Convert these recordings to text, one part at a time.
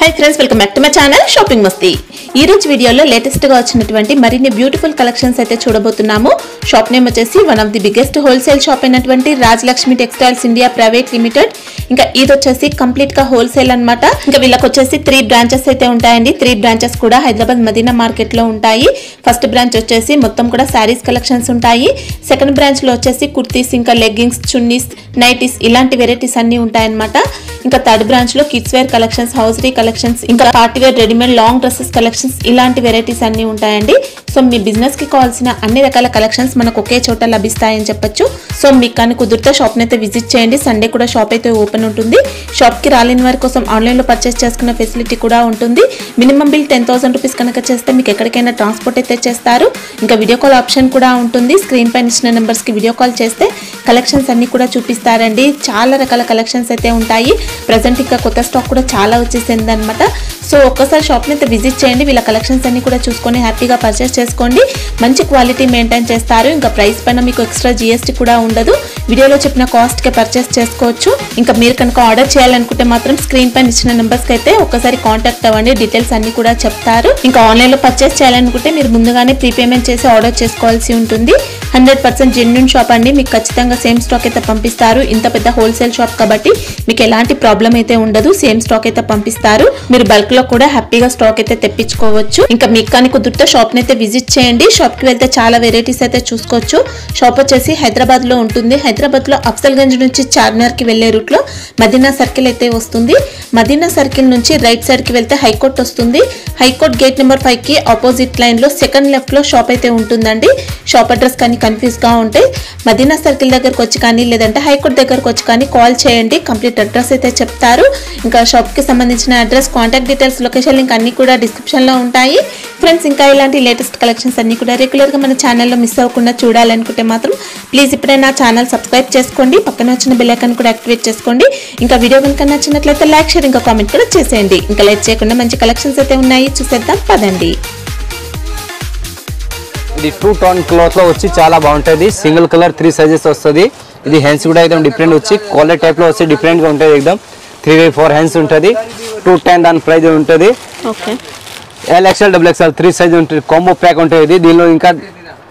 Hi friends welcome back to my channel shopping Masti ఈ రోజు వీడియోలో లేటెస్ట్ గా వచ్చినటువంటి మరిన్ని బ్యూటిఫుల్ కలెక్షన్స్ అయితే చూడబోతున్నాము. షాప్ నేమ్ వచ్చేసి one of the biggest wholesale shop అయినటువంటి Rajalakshmi textiles India private limited. ఇంకా ఇది వచ్చేసి కంప్లీట్ గా హోల్సేల్ అన్నమాట. ఇంకా వీళ్ళకి వచ్చేసి 3 బ్రాంచెస్ అయితే ఉంటాయండి. 3 బ్రాంచెస్ కూడా హైదరాబాద్ మదీనా మార్కెట్ లో ఉంటాయి. ఫస్ట్ బ్రాంచ్ వచ్చేసి మొత్తం కూడా సారీస్ కలెక్షన్స్ ఉంటాయి. సెకండ్ బ్రాంచ్ లో వచ్చేసి కుర్తీస్, ఇంకా లెగ్గింగ్స్, చున్నీస్, నైటీస్ ఇలాంటి వెరైటీస్ అన్ని ఉంటాయన్నమాట. ఇంకా థర్డ్ బ్రాంచ్ లో kids wear collections, hosiery collections, ఇంకా party wear readymade long dresses collections ఇలాంటి వెరైటీస్ అన్ని ఉంటాయండి. సో మీ బిజినెస్ కి కావాల్సిన అన్ని రకాల కలెక్షన్స్ మనకు ఒకే చోట లభిస్తాయని చెప్పొచ్చు. సో మీకు కానీ కుదిరితే షాప్ ని అయితే విజిట్ చేయండి. సండే కూడా షాప్ అయితే ఓపెన్ ఉంటుంది. షాప్ కి రాలేని వారి కోసం ఆన్లైన్ లో పర్చేస్ చేసుకునే ఫెసిలిటీ కూడా ఉంటుంది. మినిమం బిల్ 10,000 రూపీస్ కనుక చేస్తే మీకు ఎక్కడికైనా ట్రాన్స్పోర్ట్ అయితే చేస్తారు. ఇంకా వీడియో కాల్ ఆప్షన్ కూడా ఉంటుంది. స్క్రీన్ పైన ఇచ్చిన నెంబర్స్ కి వీడియో కాల్ చేస్తే కలెక్షన్స్ అన్ని కూడా చూపిస్తారండి. చాలా రకాల కలెక్షన్స్ అయితే ఉంటాయి. ప్రెసెంట్ ఇంకా కొత్త స్టాక్ కూడా చాలా వచ్చేసింది అనమాట. సో ఒక్కసారి షాప్ ని అయితే విజిట్ చేయండి. వీళ్ళ కలెక్షన్స్ అన్ని కూడా చూసుకొని హ్యాపీగా పర్చేస్ చేసుకోండి. మంచి క్వాలిటీ మెయింటైన్ చేస్తారు. ఇంకా ప్రైస్ పైన మీకు ఎక్స్ట్రా GST కూడా ఉండదు. వీడియోలో చెప్పిన కాస్ట్ కి పర్చేస్ చేసుకోవచ్చు. ఇంకా మీరు కనుక ఆర్డర్ చేయాలనుకుంటే మాత్రం స్క్రీన్ పైన ఇచ్చిన నెంబర్స్ కి అయితే ఒక్కసారి కాంటాక్ట్ అవ్వండి. డీటెయిల్స్ అన్ని కూడా చెప్తారు. ఇంకా ఆన్లైన్ లో పర్చేస్ చేయాలనుకుంటే మీరు ముందుగానే ప్రీపేమెంట్ చేసి ఆర్డర్ చేసుకోవాల్సి ఉంటుంది. 100% జెన్యూన్ షాప్ అండి. మీకు ఖచ్చితంగా సేమ్ స్టాక్ అయితే పంపిస్తారు. ఇంత పెద్ద హోల్సేల్ షాప్ కాబట్టి మీకు ఎలాంటి ప్రాబ్లం అయితే ఉండదు. సేమ్ స్టాక్ అయితే పంపిస్తారు. మీరు బల్క్ లో కూడా హ్యాపీగా స్టాక్ అయితే తెప్పించుకోవచ్చు. ఇంకా మీకు కానీ కుదిరితే షాప్ ని అయితే విజిట్ చేయండి. షాప్ కి వెళ్తే చాలా వెరైటీస్ అయితే చూసుకోవచ్చు. షాప్ వచ్చేసి హైదరాబాద్ లో ఉంటుంది. హైదరాబాద్ లో అఫ్జల్గంజ్ నుంచి చార్మినార్ కి వెళ్లే రూట్ లో మదీనా సర్కిల్ అయితే వస్తుంది. మదీనా సర్కిల్ నుంచి రైట్ సైడ్ కి వెళ్తే హైకోర్ట్ వస్తుంది. హైకోర్ట్ గేట్ నెంబర్ 5 కి ఆపోజిట్ లైన్ లో సెకండ్ లెఫ్ట్ లో షాప్ అయితే ఉంటుందండి. షాప్ అడ్రస్ కానీ కన్ఫ్యూజ్ గా ఉంటే మదీనా సర్కిల్ దగ్గరకు వచ్చి కానీ లేదంటే హైకోర్ట్ దగ్గరకు వచ్చి కానీ కాల్ చేయండి. కంప్లీట్ అడ్రస్ అయితే చెప్తారు. ఇంకా షాప్ కి సంబంధించిన address, contact details, location link అన్ని కూడా డిస్క్రిప్షన్ లో ఉంటాయి. ఫ్రెండ్స్ ఇంకా ఇలాంటి లేటెస్ట్ కలెక్షన్స్ అన్ని కూడా రెగ్యులర్ గా మన ఛానల్లో మిస్ అవ్వకుండా చూడాలనుకుంటే మాత్రం ప్లీజ్ ఇప్పుడే నా ఛానల్ సబ్స్క్రైబ్ చేసుకోండి. పక్కన వచ్చిన బెల్ ఐకాన్ కూడా యాక్టివేట్ చేసుకోండి. ఇంకా వీడియో కనుక నచ్చినట్లయితే లైక్, షేర్, ఇంకా కామెంట్ కూడా చేసేయండి. ఇంకా లేట్ చేయకుండా మంచి కలెక్షన్స్ అయితే ఉన్నాయి, చూసేద్దాం పదండి. ఇది 2 టోన్ క్లాత్ లో వచ్చి చాలా బాగుంటది. సింగిల్ కలర్ 3 సైజెస్ వస్తుంది. ఇది హ్యాండ్స్ కూడా एकदम డిఫరెంట్ వచ్చి కాలర్ టైప్ లో వచ్చి డిఫరెంట్ గా ఉంటది. एकदम 3/4 హ్యాండ్స్ ఉంటది. 210 దాని ప్రైస్ ఉంటది. ఓకే. LXL XXL 3 సైజ్ ఉంటది. కాంబో ప్యాక్ ఉంటది. దీనిలో ఇంకా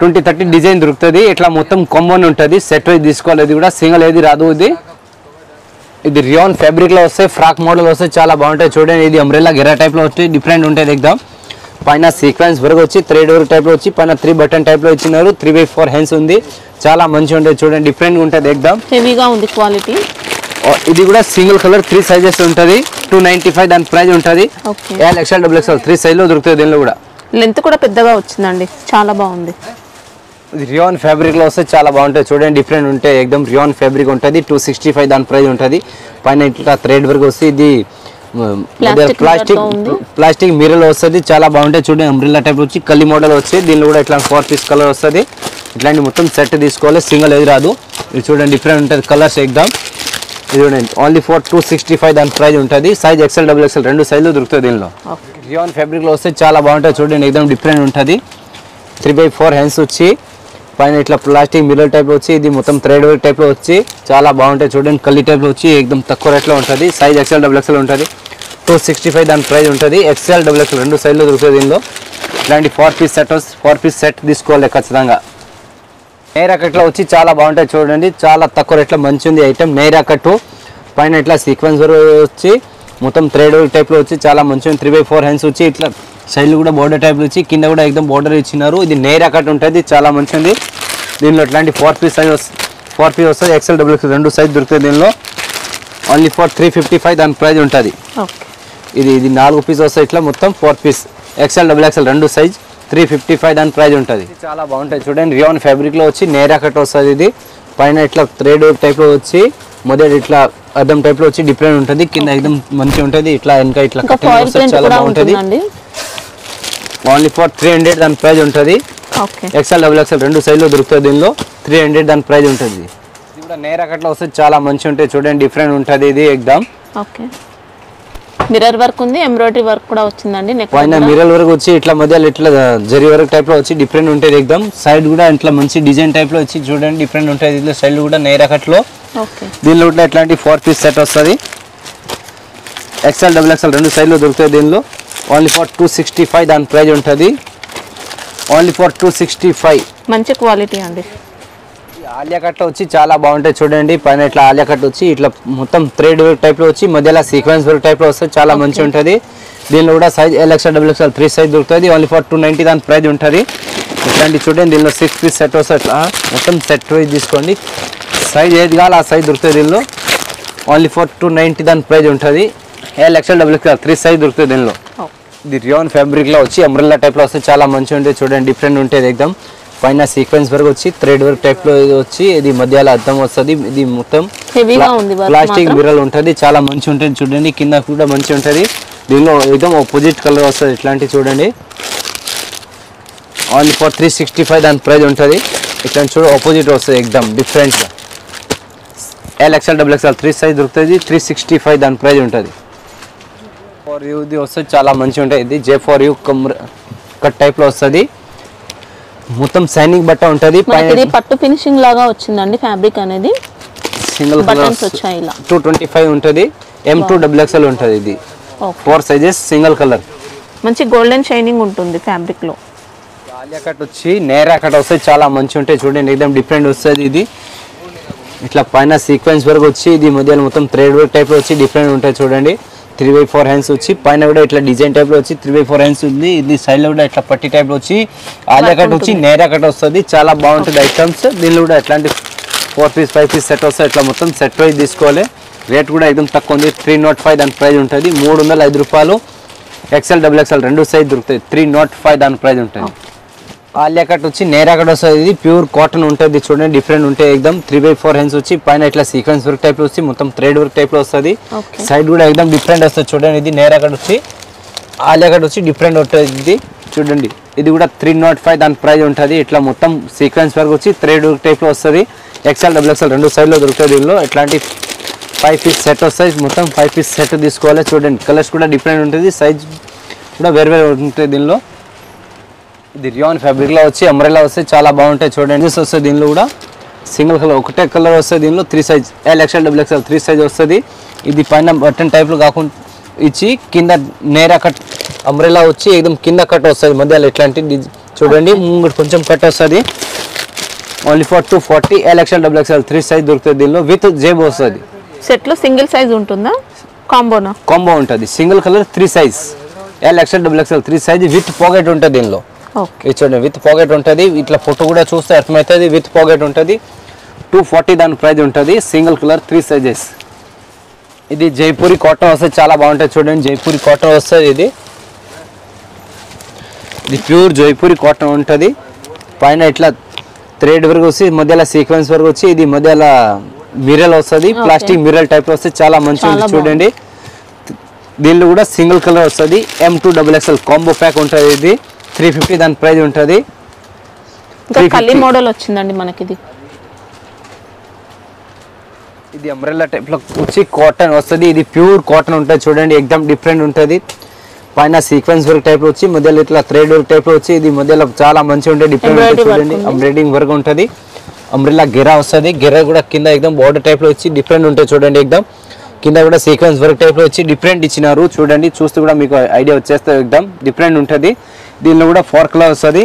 20-30 డిజైన్ దొరుకుతది. ఇట్లా మొత్తం కాంబోనే ఉంటది. సెట్ వైజ్ తీసుకోవాలి. ఇది కూడా సింగిల్ ఏది రాదు. ఇది రియాన్ ఫ్యాబ్రిక్ లో వస్తే ఫ్రాక్ మోడల్ వస్తే చాలా బాగుంటది. చూడండి ఇది అంబ్రెల్లా గెరా టైప్ లో వచ్చి డిఫరెంట్ ఉంటది. एकदम పైన సీక్వెన్స్ వర్క్ వచ్చి థ్రెడ్ వర్క్ టైప్ లో వచ్చి పైన 3 బటన్ టైప్ లో ఇచ్చినారు. 3/4 హ్యాండ్స్ ఉంది. చాలా మంచిగా ఉంటది. చూడండి డిఫరెంట్ ఉంటది. एकदम హెవీగా ఉంది క్వాలిటీ. ఇది కూడా సింగిల్ కలర్ 3 సైజెస్ ఉంటది. 295 దాని ప్రైస్ ఉంటది. LXL XXL 3 సైజ్ లో దొరుకుతుంది. దీనిలో కూడా లెంత్ కూడా పెద్దగా వచ్చిందండి. చాలా బాగుంది. ఇది రియాన్ ఫ్యాబ్రిక్ లో వస్తే చాలా బాగుంటది. చూడండి డిఫరెంట్ ఉంటాయి. एकदम రియాన్ ఫ్యాబ్రిక్ ఉంటది. 265 దాని ప్రైస్ ఉంటది. పైన ఇట్లా థ్రెడ్ వర్క్ వస్తే ఇది ప్లాస్టిక్ మిర్రర్ వస్తుంది. చాలా బాగుంటాయి. చూడండి అంబ్రెల్లా టైప్ వచ్చి కల్లి మోడల్ వస్తుంది. దీనిలో కూడా ఇట్లా 4 పీస్ కలర్ వస్తుంది. ఇట్లాంటి మొత్తం సెట్ తీసుకోవాలి. సింగిల్ ఏది రాదు. ఇది చూడండి డిఫరెంట్ ఉంటుంది కలర్స్. एकदम ఇది చూడండి ఓన్లీ ఫర్ 265 దాని ప్రైస్ ఉంటుంది. సైజ్ XL XXL 2 సైజులు దొరుకుతుంది. దీనిలో రియాన్ ఫ్యాబ్రిక్ లో వస్తే చాలా బాగుంటుంది. చూడండి एकदम డిఫరెంట్ ఉంటుంది. 3/4 హ్యాండ్స్ వచ్చి పైన ఇట్లా ప్లాస్టిక్ మిర్రర్ టైప్ వచ్చి ఇది మొత్తం థ్రెడ్ వర్క్ టైప్ లో వచ్చి చాలా బాగుంటాయి. చూడండి కల్లి టైప్ లో వచ్చి एकदम తక్కువ రేట్ లో ఉంటుంది. సైజ్ XL XXL ఉంటుంది. 265 దాని ప్రైస్ ఉంటుంది. XL XXL 2 సైజులు దొరుకుతుంది. దీనిలో ఇలాంటి 4 పీస్ సెట్ తీసుకోవాలి ఖచ్చితంగా. నైరా కట్లో వచ్చి చాలా బాగుంటాయి. చూడండి చాలా తక్కువ రేట్లో మంచి ఉంది ఐటమ్. నైరా కట్టు పైన ఇట్లా సీక్వెన్స్ వచ్చి మొత్తం థ్రెడ్ వర్క్ టైప్ లో వచ్చి చాలా మంచిగా 3/4 హ్యాండ్స్ వచ్చి ఇట్లా సైడ్ కూడా బోర్డర్ టైప్ వచ్చి కింద కూడా एकदम బోర్డర్ ఇచ్చినారు. ఇది నైరా కట్ ఉంటుంది. చాలా మంచిది. దీనిలో ఇట్లాంటి 4 పీస్ వస్తుంది. XL XXL 2 సైజ్ దొరుకుతుంది. దీనిలో ఓన్లీ ఫర్ 355 దాని ప్రైస్ ఉంటుంది. ఇది 4 పీస్ వస్తాయి. ఇట్లా మొత్తం 4 పీస్ XL XXL 2 సైజ్ 355 దాని ప్రైస్ ఉంటుంది. చాలా బాగుంటుంది. చూడండి రియాన్ ఫ్యాబ్రిక్ లో వచ్చి నైరా కట్ వస్తుంది. ఇది పైన ఇట్లా థ్రెడ్ టైప్ లో వచ్చి మొదటి ఇట్లా అద్దం టైప్ లో వచ్చి డిఫరెంట్ ఉంటుంది. కింద एकदम మంచిగా ఉంటుంది. ఇట్లా ఇంకా ఇట్లా చాలా బాగుంటుంది. ఓన్లీ ఫర్ 300 దాని ప్రైస్ ఉంటుంది. XL XXL 2 సైజ్ లో దొరుకుతుంది. దీనిలో 300 దాని ప్రైస్ ఉంటుంది. ఇది కూడా నైరా కట్ లో వస్తే చాలా మంచిగా ఉంటుంది. చూడండి డిఫరెంట్ ఉంటుంది. ఇది एकदम మిర్రర్ వర్క్ ఉంది. ఎంబ్రాయిడరీ వర్క్ కూడా వచ్చిందండి. పైన మిర్రర్ వర్క్ వచ్చి ఇట్లా మధ్యలో ఇట్లా జరీ వర్క్ టైప్ లో వచ్చి డిఫరెంట్ ఉంటుంది. एकदम సైడ్ కూడా ఇట్లా మంచి డిజైన్ టైప్ లో వచ్చి చూడండి డిఫరెంట్ ఉంటుంది. ఇట్లా సైడ్ కూడా నైరా కట్ లో దీనిలో ఇట్లాంటి 4 పీస్ సెట్ వస్తుంది. ఎక్స్ఎల్ డబుల్ ఎక్స్ఎల్ రెండు సైజులో దొరుకుతాయి దీనిలో. ఓన్లీ ఫర్ 265 దాని ప్రైస్ ఉంటుంది. Only for 265. మంచి క్వాలిటీ అండి. ఆలియా కట్ వచ్చి చాలా బాగుంటాయి చూడండి. పైన ఇట్లా ఆలియా కట్ వచ్చి ఇట్లా మొత్తం థ్రెడ్ వర్క్ టైప్లో వచ్చి మధ్యలో సీక్వెన్స్ వర్క్ టైప్లో వస్తుంది. చాలా మంచిగా ఉంటుంది. దీనిలో కూడా size L XL double XL 3 size దొరుకుతుంది. ఓన్లీ ఫర్ 290 దాని ప్రైస్ ఉంటుంది. ఇట్లాంటి చూడండి దీనిలో 6 పీస్ సెట్ వస్తుంది. అట్లా మొత్తం సెట్ వైజ్ తీసుకోండి. సైజ్ ఏది కావాలి ఆ సైజ్ దొరుకుతుంది దీనిలో. ఓన్లీ ఫర్ 290 దాని ప్రైస్ ఉంటుంది. ఎల్ఎక్స్ఎల్ డబుల్ ఎక్స్ఎల్ 3 సైజ్ దొరుకుతుంది దీనిలో. ఇది రియాన్ ఫ్యాబ్రిక్లో వచ్చి అంబ్రెల్లా టైప్లో వస్తే చాలా మంచిగా ఉంటుంది చూడండి. డిఫరెంట్ ఉంటుంది ఎక్దమ్. పైన సీక్వెన్స్ వర్క్ వచ్చి థ్రెడ్ వర్క్ టైప్లో వచ్చి ఇది మధ్యలో అద్దం వస్తుంది. ఇది మొత్తం ప్లాస్టిక్ మిర్రర్ ఉంటుంది. చాలా మంచిగా ఉంటుంది చూడండి. కింద కూడా మంచిగా ఉంటుంది. దీనిలో ఎక్దమ్ ఆపోజిట్ కలర్ వస్తుంది. ఇట్లాంటివి చూడండి. ఓన్లీ ఫర్ 365 దాని ప్రైస్ ఉంటుంది. ఇట్లాంటి చూడ ఆపోజిట్ వస్తుంది ఎక్దమ్ డిఫరెంట్గా. ఎల్ఎక్స్ఎల్ డబుల్ ఎక్స్ఎల్ 3 సైజ్ దొరుకుతుంది. 365 దాని ప్రైస్ ఉంటుంది. ఫర్ యూ ఇది వస్తుంది చాలా మంచిగా ఉంటుంది. ఇది జే ఫర్ యూ కట్ టైప్లో వస్తుంది. మొత్తం సైనింగ్ బట్ట ఉంటుంది. పట్టు ఫినిషింగ్ లాగా వచ్చిందండి ఫ్యాబ్రిక్ అనేది. సింగిల్ బటన్స్ వచ్చాయి ఇలా. 225 ఉంటుంది. M2 డబుల్ ఎక్స్ఎల్ ఉంటుంది. ఇది 4 సైజెస్ సింగిల్ కలర్. మంచి గోల్డెన్ షైనింగ్ ఉంటుంది ఫ్యాబ్రిక్ లో. ఆలియా కట్ వచ్చి నేరా కట్ వస్తుంది. చాలా మంచిగా ఉంటాయి చూడండి. ఎక్దమ్ డిఫరెంట్ వస్తుంది. ఇది ఇట్లా పైన సీక్వెన్స్ వర్క్ వచ్చి ఇది మధ్యలో మొత్తం థ్రెడ్ వర్క్ టైప్లో వచ్చి డిఫరెంట్ ఉంటాయి చూడండి. 3/4 హ్యాండ్స్ వచ్చి పైన కూడా ఇట్లా డిజైన్ టైప్లో వచ్చి 3/4 హ్యాండ్స్ ఉంది. ఇది సైడ్లో కూడా ఇట్లా పట్టి టైప్లో వచ్చి ఆలియా కట్ వచ్చి నేరా కట్ వస్తుంది. చాలా బాగుంటుంది ఐటమ్స్. దీనిలో కూడా ఎట్లాంటి 4 పీస్ 5 పీస్ సెట్ వస్తుంది. ఇట్లా మొత్తం సెట్ వైజ్ తీసుకోవాలి. రేట్ కూడా ఎక్దమ్ తక్కువ ఉంది. 305 దాని ప్రైస్ ఉంటుంది. 305 రూపాయలు. ఎక్స్ఎల్ డబుల్ ఎక్స్ఎల్ రెండు సైజ్ దొరుకుతాయి. 305 దాని ప్రైస్ ఉంటుంది. ఆలియా కట్ వచ్చి నేరా కట్ వస్తుంది. ఇది ప్యూర్ కాటన్ ఉంటుంది చూడండి. డిఫరెంట్ ఉంటాయి ఎక్దమ్. 3/4 హ్యాండ్స్ వచ్చి పైన ఇట్లా సీక్వెన్స్ వర్క్ టైప్ వచ్చి మొత్తం థ్రెడ్ వర్క్ టైప్లో వస్తుంది. సైడ్ కూడా ఎక్దమ్ డిఫరెంట్ వస్తుంది చూడండి. ఇది నేరా కట్ వచ్చి ఆలియా కట్ వచ్చి డిఫరెంట్ ఉంటుంది. ఇది చూడండి. ఇది కూడా 305 దాని ప్రైస్ ఉంటుంది. ఇట్లా మొత్తం సీక్వెన్స్ వర్క్ వచ్చి థ్రెడ్ వర్క్ టైప్లో వస్తుంది. ఎక్స్ఎల్ డబుల్ ఎక్స్ఎల్ రెండు సైడ్లో దొరుకుతుంది. దీనిలో ఇట్లాంటి 5 పీస్ సెట్ వస్తాయి. మొత్తం 5 పీస్ సెట్ తీసుకోవాలి చూడండి. కలర్స్ కూడా డిఫరెంట్ ఉంటుంది. సైజ్ కూడా వేరు వేరు ఉంటుంది దీనిలో. ఇది రియాన్ ఫ్యాబ్రిక్లో వచ్చి అంబ్రెల్లా వస్తే చాలా బాగుంటాయి చూడండి. వస్తుంది దీనిలో కూడా సింగిల్ కలర్ ఒకటే కలర్ వస్తుంది. దీనిలో 3 size L XL double XL 3 size వస్తుంది. ఇది పైన బటన్ టైప్లో కాకుండా ఇచ్చి కింద నేరా కట్ అంబ్రెల్లా వచ్చి ఏదం కింద కట్ వస్తుంది. మధ్యలో ఇట్లాంటి చూడండి. ముందు కొంచెం కట్ వస్తుంది. Only for 240. L XL double XL 3 size దొరుకుతుంది. దీనిలో విత్ జేబ్ వస్తుంది. సెట్లో సింగిల్ సైజ్ ఉంటుందా కాంబోనా? కాంబో ఉంటుంది. Single colour 3 size L XL double XL 3 size with pocket ఉంటుంది దీనిలో. చూడండి విత్ పాకెట్ ఉంటుంది. ఇట్లా ఫోటో కూడా చూస్తే అర్థమవుతుంది. విత్ పాకెట్ ఉంటుంది. 240 దాని ప్రైస్ ఉంటుంది. Single colour 3 sizes. ఇది జైపూరి కాటన్ వస్తుంది. చాలా బాగుంటుంది చూడండి. జైపూరి కాటన్ వస్తుంది. ఇది ప్యూర్ జైపూరి కాటన్ ఉంటుంది. పైన ఇట్లా థ్రెడ్ వర్క్ వచ్చి మధ్యలో సీక్వెన్స్ వర్క్ వచ్చి ఇది మధ్యలో మిర్రర్ వస్తుంది. ప్లాస్టిక్ మిర్రర్ టైప్ వస్తుంది. చాలా మంచిగా ఉంది చూడండి. దీనిలో కూడా సింగిల్ కలర్ వస్తుంది. M2 double XL combo pack ఉంటుంది. ఇది 350 దాని ప్రైస్ ఉంటుంది. కల్లి మోడల్ వచ్చిందండి మనకి. ఇది అంబ్రెల్లా టైప్ లో వచ్చి కాటన్ వస్తుంది. ఇది ప్యూర్ కాటన్ ఉంటుంది చూడండి. ఎక్దమ్ డిఫరెంట్ ఉంటుంది. పైన సీక్వెన్స్ వర్క్ టైప్ వచ్చి మధ్యలో ఇట్లా థ్రెడ్ వర్క్ టైప్ వచ్చి ఇది మధ్యలో చాలా మంచిగా ఉంటుంది. డిఫరెంట్ ఉంటుంది చూడండి. ఎంబ్రాయిడింగ్ వర్క్ ఉంటుంది. అంబ్రెల్లా గెరా వస్తుంది. గెరా కూడా కింద ఎక్దమ్ బార్డర్ టైప్ లో వచ్చి డిఫరెంట్ ఉంటుంది చూడండి. ఎక్దమ్ కింద కూడా సీక్వెన్స్ వర్క్ టైప్ లో వచ్చి డిఫరెంట్ ఇచ్చినారు చూడండి. చూస్తే కూడా మీకు ఐడియా వచ్చేస్తే ఎక్దమ్ డిఫరెంట్ ఉంటుంది. దీనిలో కూడా 4 కలర్ వస్తుంది.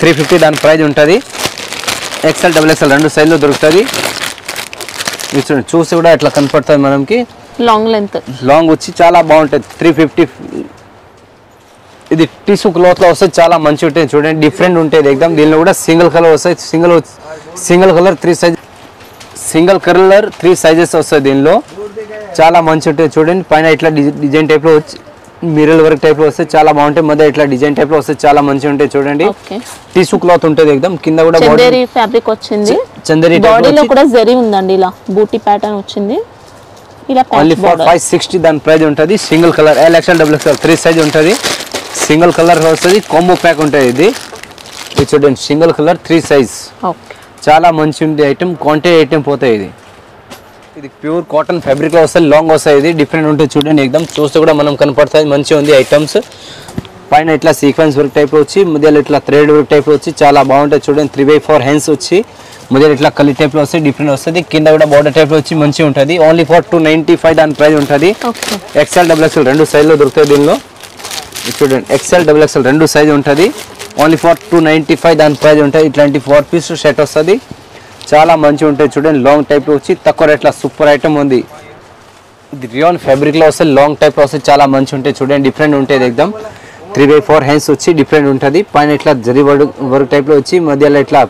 350 దాని ప్రైస్ ఉంటుంది. ఎక్స్ఎల్ డబుల్ ఎక్స్ఎల్ రెండు సైజ్లో దొరుకుతుంది. చూడండి చూసి కూడా ఎట్లా కనపడుతుంది మనకి. లాంగ్ లెంత్ లాంగ్ వచ్చి చాలా బాగుంటుంది. 350. ఇది టిష్యూ క్లాత్లో వస్తుంది. చాలా మంచిగా ఉంటుంది చూడండి. డిఫరెంట్ ఉంటుంది ఎక్దమ్. దీనిలో కూడా సింగిల్ కలర్ వస్తాయి. Single colour 3 size single colour 3 sizes వస్తాయి. దీనిలో చాలా మంచిగా ఉంటుంది చూడండి. పైన ఇట్లా డిజైన్ టైప్లో వచ్చి మిర్రర్ వర్క్ టైప్లో వస్తే చాలా బాగుంటాయి. మధ్య ఇట్లా డిజైన్ టైప్లో వస్తే చాలా మంచిగా ఉంటాయి చూడండి. టిష్యూ క్లాత్ ఉంటుంది ఎక్దమ్. కింద కూడా చందేరి ఫ్యాబ్రిక్ వచ్చింది. చందేరి బాడీలో కూడా జరీ ఉందండి. ఇలా బూటీ ప్యాటర్న్ వచ్చింది. ఇలా ఓన్లీ ఫర్ 560 దాని ప్రైస్ ఉంటుంది. Single colour L XL double XL 3 size ఉంటుంది. సింగిల్ కలర్ వస్తుంది. కాంబో ప్యాక్ ఉంటుంది. ఇది చూడండి. Single colour 3 size. చాలా మంచి ఉంది ఐటమ్. క్వాంటిటీ ఐటమ్ పోతాయి. ఇది ప్యూర్ కాటన్ ఫ్యాబ్రిక్లో వస్తుంది. లాంగ్ వస్తాయి. ఇది డిఫరెంట్ ఉంటుంది చూడండి. ఎక్దమ్ చూస్తే కూడా మనం కనపడుతుంది. మంచిగా ఉంది ఐటమ్స్. పైన ఇట్లా సీక్వెన్స్ వర్క్ టైప్ వచ్చి మధ్యలో ఇట్లా థ్రెడ్ వర్క్ టైప్ వచ్చి చాలా బాగుంటుంది చూడండి. 3/4 హ్యాండ్స్ వచ్చి మధ్యలో ఇట్లా కలి టైప్ లో వస్తే డిఫరెంట్ వస్తుంది. కింద కూడా బార్డర్ టైప్ లో వచ్చి మంచిగా ఉంటుంది. ఓన్లీ ఫర్ 295 దాని ప్రైస్ ఉంటుంది. XL XXL రెండు సైజ్ లో దొరుకుతాయి దీనిలో. చూడండి XL XXL రెండు సైజ్ ఉంటుంది. ఓన్లీ ఫర్ 295 దాని ప్రైస్ ఉంటుంది. ఇట్లాంటి 4 పీస్ షర్ట్ వస్తుంది. చాలా మంచిగా ఉంటుంది చూడండి. లాంగ్ టైప్ లో వచ్చి తక్కువ రేట్లో సూపర్ ఐటమ్ ఉంది. ఇది రియాన్ ఫ్యాబ్రిక్ లో వస్తే లాంగ్ టైప్ లో వస్తే చాలా మంచిగా ఉంటాయి చూడండి. డిఫరెంట్ ఉంటుంది ఎక్దమ్. 3/4 హ్యాండ్స్ వచ్చి డిఫరెంట్ ఉంటుంది. పైన ఇట్లా జరీ వర్క్ టైప్ లో వచ్చి మధ్యలో ఇట్లా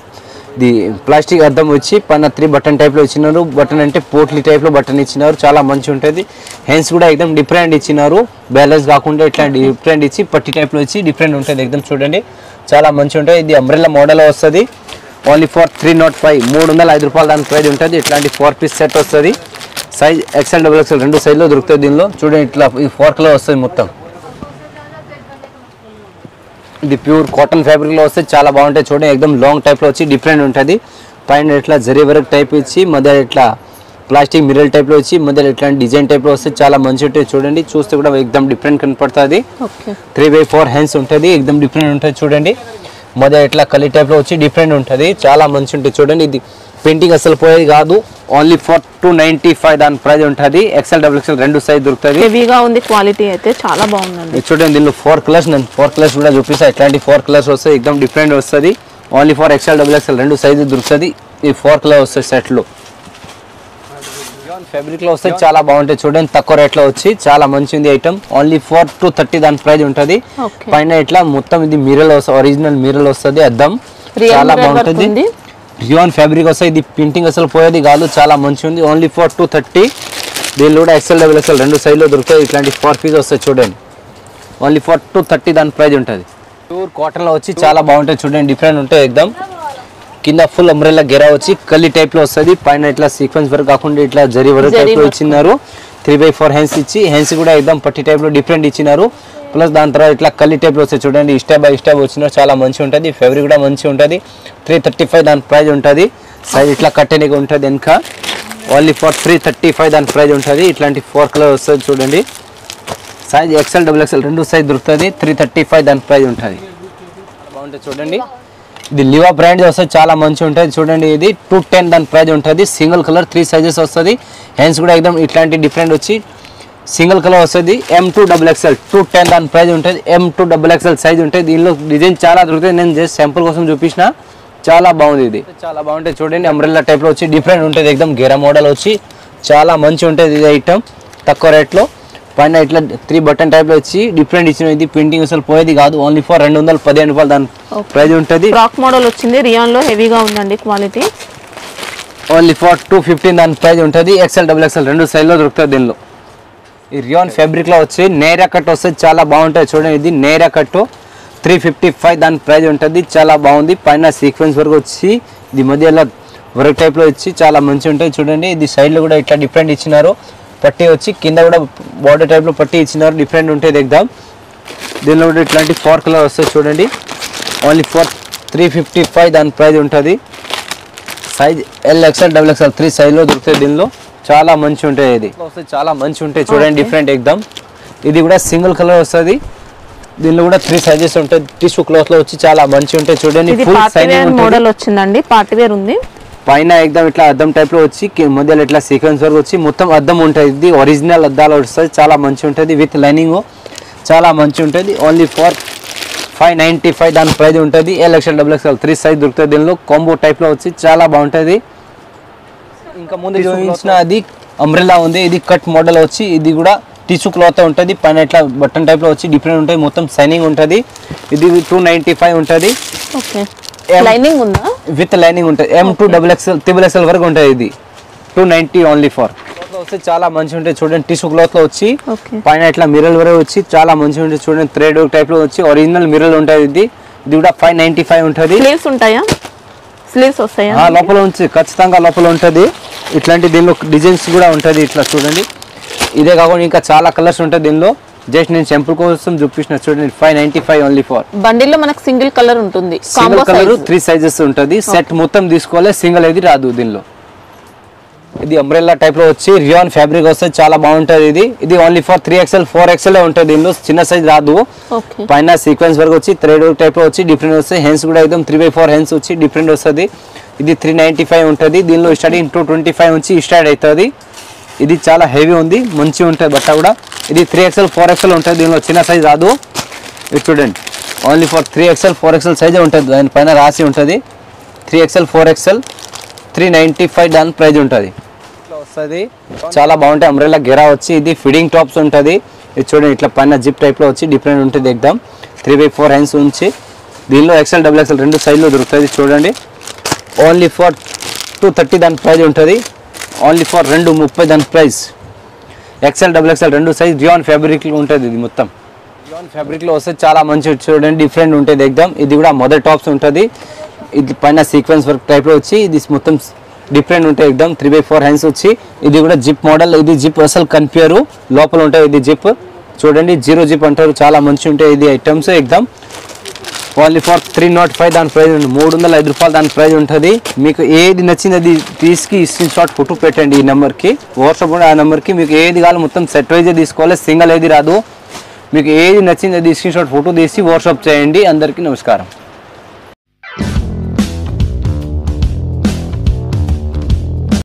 ఇది ప్లాస్టిక్ అద్దం వచ్చి పైన 3 బటన్ టైప్ లో ఇచ్చినారు. బటన్ అంటే పోట్లీ టైప్ లో బటన్ ఇచ్చినారు. చాలా మంచిగా ఉంటుంది. హ్యాండ్స్ కూడా ఎక్దమ్ డిఫరెంట్ ఇచ్చినారు. బ్యాలెన్స్ కాకుండా ఇట్లా డిఫరెంట్ ఇచ్చి పట్టి టైప్ లో ఇచ్చి డిఫరెంట్ ఉంటుంది ఎక్దమ్ చూడండి. చాలా మంచిగా ఉంటుంది. ఇది అంబ్రెల్లా మోడల్ వస్తుంది. ఓన్లీ ఫర్ 305 305 రూపాయలు దాని ప్రైస్ ఉంటుంది. ఇట్లాంటి 4 పీస్ సెట్ వస్తుంది. సైజ్ XL XXL రెండు సైజ్లో దొరుకుతుంది దీనిలో. చూడండి ఇట్లా ఈ 4 కలర్ వస్తుంది మొత్తం. ఇది ప్యూర్ కాటన్ ఫ్యాబ్రిక్ లో వస్తే చాలా బాగుంటాయి చూడండి. ఎక్దమ్ లాంగ్ టైప్ లో వచ్చి డిఫరెంట్ ఉంటుంది. పైన ఇట్లా జరీ వర్క్ టైప్ ఇచ్చి మధ్య ఇట్లా ప్లాస్టిక్ మిరల్ టైప్ లో వచ్చి మధ్యలో ఇట్లాంటి డిజైన్ టైప్ లో వస్తే చాలా మంచి ఉంటుంది చూడండి. చూస్తే కూడా ఎక్దమ్ డిఫరెంట్ కనపడుతుంది. 3/4 హ్యాండ్స్ ఉంటుంది. ఎక్దమ్ డిఫరెంట్ ఉంటుంది చూడండి. మధ్య ఇట్లా కలీ టైప్ లో వచ్చి డిఫరెంట్ ఉంటుంది. చాలా మంచి ఉంటుంది చూడండి. ఇది పెయింటింగ్ అసలు పోయేది కాదు. ఓన్లీ ఫర్ 295 దాని ప్రైస్ ఉంటుంది. XL XXL రెండు సైజ్ దొరుకుతుంది. హెవీగా ఉంది. క్వాలిటీ అయితే చాలా బాగుందండి. చూడండి దీనిలో 4 కలర్స్ నేను 4 కలర్స్ కూడా చూపిస్తా. ఇట్లాంటి 4 కలర్స్ వస్తాయి. ఎక్దమ్ డిఫరెంట్ వస్తుంది. ఓన్లీ ఫర్ XL XXL రెండు సైజు దొరుకుతుంది. ఈ 4 కలర్ వస్తాయి సెట్ లో. ఫ్యాబ్రిక్ లో వస్తే చాలా బాగుంటాయి చూడండి. తక్కువ రేట్ లో వచ్చి చాలా మంచిది ఐటమ్. ఓన్లీ ఫర్ 230 దాని ప్రైస్ ఉంటుంది. పైన ఇట్లా మొత్తం ఇది మిరల్ వస్తుంది. ఒరిజినల్ మిరల్ వస్తుంది అద్దం. చాలా బాగుంటుంది. రియాన్ ఫ్యాబ్రిక్ వస్తే ఇది ప్రింటింగ్ అసలు పోయేది కాదు. చాలా మంచిగా ఉంది. Only for 230. దీనిలో కూడా XL XXL రెండు సైజ్లో దొరుకుతాయి. ఇట్లాంటి 4 పీస్ వస్తాయి చూడండి. ఓన్లీ ఫర్ 230 దాని ప్రైస్ ఉంటుంది. ప్యూర్ కాటన్ లో వచ్చి చాలా బాగుంటాయి చూడండి. డిఫరెంట్ ఉంటాయి ఎక్దమ్. కింద ఫుల్ అంబ్రెల్లా గెరా వచ్చి కల్లి టైప్ లో వస్తుంది. పైన ఇట్లా సీక్వెన్స్ వర్క్ కాకుండా ఇట్లా జరీ వర్క్ టైప్ లో ఇచ్చినారు. 3/4 హ్యాండ్స్ ఇచ్చి హ్యాండ్స్ కూడా ఎక్దమ్ పట్టి టైప్ లో డిఫరెంట్ ఇచ్చినారు. ప్లస్ దాని తర్వాత ఇట్లా కల్లి టైప్ లో వస్తాయి చూడండి. స్టెప్ బై స్టెప్ వచ్చినారు. చాలా మంచిగా ఉంటుంది. ఫ్యాబ్రిక్ కూడా మంచిగా ఉంటుంది. 335 దాని ప్రైస్ ఉంటుంది. సైజ్ ఇట్లా కట్టేనిగా ఉంటుంది వెనక. ఓన్లీ ఫర్ 335 దాని ప్రైస్ ఉంటుంది. ఇట్లాంటి 4 కలర్ వస్తుంది చూడండి. సైజ్ XL XXL రెండు సైజ్ దొరుకుతుంది. 335 దాని ప్రైస్ ఉంటుంది. బాగుంటుంది చూడండి. ఇది లివా బ్రాండ్ వస్తుంది. చాలా మంచిగా ఉంటుంది చూడండి. ఇది 210 దాని ప్రైస్ ఉంటుంది. సింగిల్ కలర్ 3 సైజెస్ వస్తుంది. హ్యాండ్స్ కూడా ఎక్దమ్ ఇట్లాంటి డిఫరెంట్ వచ్చి సింగిల్ కలర్ వస్తుంది. M2 XXL 210 దాని ప్రైస్ ఉంటుంది. M2 XXL సైజ్ ఉంటుంది. దీనిలో డిజైన్ చాలా దొరుకుతుంది. నేను జస్ట్ శాంపుల్ కోసం చూపించిన. చాలా బాగుంది. ఇది చాలా బాగుంటుంది చూడండి. అంబ్రెల్లా టైప్ లో వచ్చి డిఫరెంట్ ఉంటుంది. ఎక్దమ్ గెరా మోడల్ వచ్చి చాలా మంచి ఉంటుంది. ఇది ఐటమ్ తక్కువ రేట్ లో. పైన ఇట్లా 3 బటన్ టైప్ లో వచ్చి డిఫరెంట్ ఇచ్చిన. ఇది ప్రింటింగ్ అసలు పోయేది కాదు. ఓన్లీ ఫర్ 215 రూపాయలు దాని ప్రైస్ ఉంటుంది. ఫ్రాక్ మోడల్ వచ్చింది. రియాన్ లో హెవీగా ఉందండి క్వాలిటీ. ఓన్లీ ఫర్ 215 దాని ప్రైస్ ఉంటుంది. XL XXL రెండు సైజ్ లో దొరుకుతుంది దీనిలో. ఈ రియాన్ ఫ్యాబ్రిక్ లో వచ్చి నేరా కట్ వస్తే చాలా బాగుంటుంది చూడండి. ఇది నేరా కట్ 355 దాని ప్రైస్ ఉంటుంది. చాలా బాగుంది. పైన సీక్వెన్స్ వర్క్ వచ్చి ఇది మధ్యలో వర్క్ టైప్ లో వచ్చి చాలా మంచిగా ఉంటుంది చూడండి. ఇది సైడ్ లో కూడా ఇట్లా డిఫరెంట్ ఇచ్చినారు. పట్టి వచ్చి కింద కూడా బార్డర్ టైప్ లో పట్టి ఇచ్చినారు. డిఫరెంట్ ఉంటుంది ఎగ్దాం. దీనిలో కూడా ఇట్లాంటి 4 కలర్ వస్తాయి చూడండి. ఓన్లీ ఫర్ 355 దాని ప్రైస్ ఉంటుంది. Size L XL XXL 3 size లో దొరుకుతాయి దీనిలో. చాలా మంచి ఉంటాయి. ఇది చాలా మంచి ఉంటాయి చూడండి. డిఫరెంట్ ఎగ్దాం. ఇది కూడా సింగిల్ కలర్ వస్తుంది. దీనిలో కూడా 3 సైజెస్ ఉంటాయి. టిష్యూ క్లాత్ లో వచ్చి చాలా మంచి ఉంటాయి చూడండి. ఫుల్ సైనింగ్ మోడల్ వచ్చిందండి. పార్టీ వేర్ ఉంది. పైన ఎగ్దాం ఇట్లా అద్దం టైప్ లో వచ్చి మధ్యలో ఇట్లా సీక్వెన్స్ వర్క్ వచ్చి మొత్తం అద్దం ఉంటుంది. ఇది ఒరిజినల్ అద్దాలు వస్తుంది. చాలా మంచి ఉంటుంది. విత్ లైనింగ్ చాలా మంచి ఉంటుంది. ఓన్లీ ఫర్ 595 దాని ప్రైస్ ఉంటుంది. L XL XXL 3 సైజ్ దొరుకుతుంది. దీనిలో కాంబో టైప్ లో వచ్చి చాలా బాగుంటుంది. ఇంకా ముందు చూపించిన అది అంబ్రెల్లా ఉంది. ఇది కట్ మోడల్ వచ్చి ఇది కూడా టిష్యూ క్లాత్ ఉంటుంది. పైన ఇట్లా బటన్ టైప్ లో వచ్చి డిఫరెంట్ ఉంటుంది. మొత్తం సైనింగ్ ఉంటుంది. ఇది 295 ఉంటుంది. లైనింగ్ ఉందా? విత్ లైనింగ్ ఉంటుంది. M2 XXL XXL వరకు ఉంటుంది. ఇది 290 ఓన్లీ ఫర్. వస్తే చాలా మంచిగా ఉంటుంది చూడండి. టిష్యూ క్లాత్ లో వచ్చి పైన ఇట్లా మిరల్ వరకు వచ్చి చాలా మంచిగా ఉంటుంది చూడండి. థ్రెడ్ టైప్ లో వచ్చి ఒరిజినల్ మిరల్ ఉంటుంది. ఇది కూడా 595 ఉంటుంది. స్లీవ్స్ ఉంటాయా? స్లీవ్స్ వస్తాయా? లోపల ఉంచి ఖచ్చితంగా లోపల ఉంటుంది. ఇట్లాంటి దీనిలో డిజైన్స్ కూడా ఉంటుంది. ఇట్లా చూడండి. ఇదే కాకుండా ఇంకా చాలా కలర్స్ ఉంటాయి దీనిలో. జస్ట్ నేను శాంపుల్ కోసం చూపించిన చూడండి. 595 ఓన్లీ ఫర్. బండిల్ లో మనకు సింగిల్ కలర్ ఉంటుంది. సింగిల్ కలర్ 3 సైజెస్ ఉంటుంది. సెట్ మొత్తం తీసుకోవాలి. సింగిల్ ఏది రాదు దీనిలో. ఇది అంబ్రెల్లా టైప్ లో వచ్చి రియాన్ ఫ్యాబ్రిక్ వస్తుంది, చాలా బాగుంటది. ఇది ఓన్లీ ఫర్ 3XL 4XL ఉంటుంది. దీనిలో చిన్న సైజ్ రాదు. పైన సీక్వెన్స్ వర్క్ వచ్చి థ్రెడ్ టైప్ లో వచ్చి డిఫరెంట్ వస్తాయి. హెన్స్ కూడా एकदम 3/4 హెన్స్ వచ్చి డిఫరెంట్ వస్తుంది. ఇది 395 ఉంటుంది. దీనిలో స్టార్టింగ్ 225 నుంచి స్టార్ట్ అవుతుంది. ఇది చాలా హెవీ ఉంది, మంచిగా ఉంటుంది బట్ట కూడా. ఇది 3XL 4XL ఉంటుంది. దీనిలో చిన్న సైజ్ రాదు. ఇది చూడండి ఓన్లీ ఫర్ 3XL 4XL సైజే ఉంటుంది. దాని పైన రాసి ఉంటుంది 3XL 4XL 395 దాని ప్రైజ్ ఉంటుంది. ఇట్లా వస్తుంది, చాలా బాగుంటాయి. అంబ్రెల్లా గెరా వచ్చి ఇది ఫిడింగ్ టాప్స్ ఉంటుంది. ఇది చూడండి ఇట్లా పైన జిప్ టైప్లో వచ్చి డిఫరెంట్ ఉంటుంది. एकदम 3/4 హ్యాండ్స్ ఉంచి దీనిలో XL XXL రెండు సైజులో దొరుకుతుంది. చూడండి ఓన్లీ ఫర్ 230 దాని ప్రైజ్ ఉంటుంది. ఓన్లీ ఫర్ 230 దాని ప్రైజ్. XL XXL రెండు సైజ్ రియాన్ ఫ్యాబ్రిక్లో ఉంటుంది. ఇది మొత్తం రియాన్ ఫ్యాబ్రిక్లో వస్తే చాలా మంచి చూడండి డిఫరెంట్ ఉంటుంది. एकदम ఇది కూడా మదర్ టాప్స్ ఉంటుంది. ఇది పైన సీక్వెన్స్ వర్క్ టైప్లో వచ్చి ఇది మొత్తం డిఫరెంట్ ఉంటాయి. एकदम 3/4 హ్యాండ్స్ వచ్చి ఇది కూడా జిప్ మోడల్. ఇది జిప్ అసలు కనిపించరు, లోపల ఉంటాయి. ఇది జిప్ చూడండి, 0 జిప్ అంటారు. చాలా మంచి ఉంటాయి ఇది ఐటమ్స్. एकदम ఓన్లీ ఫర్ 305 దాని ప్రైజ్ ఉంది. 305 రూపాయలు దాని ప్రైజ్ ఉంటుంది. మీకు ఏది నచ్చింది అది తీసుకు స్క్రీన్ షాట్ ఫోటో పెట్టండి ఈ నెంబర్కి. వాట్సాప్ కూడా ఆ నెంబర్కి మీకు ఏది కావాలి మొత్తం సెట్ వైజే తీసుకోవాలి, సింగిల్ ఏది రాదు. మీకు ఏది నచ్చింది అది స్క్రీన్ షాట్ ఫోటో తీసి వాట్సాప్ చేయండి. అందరికీ నమస్కారం.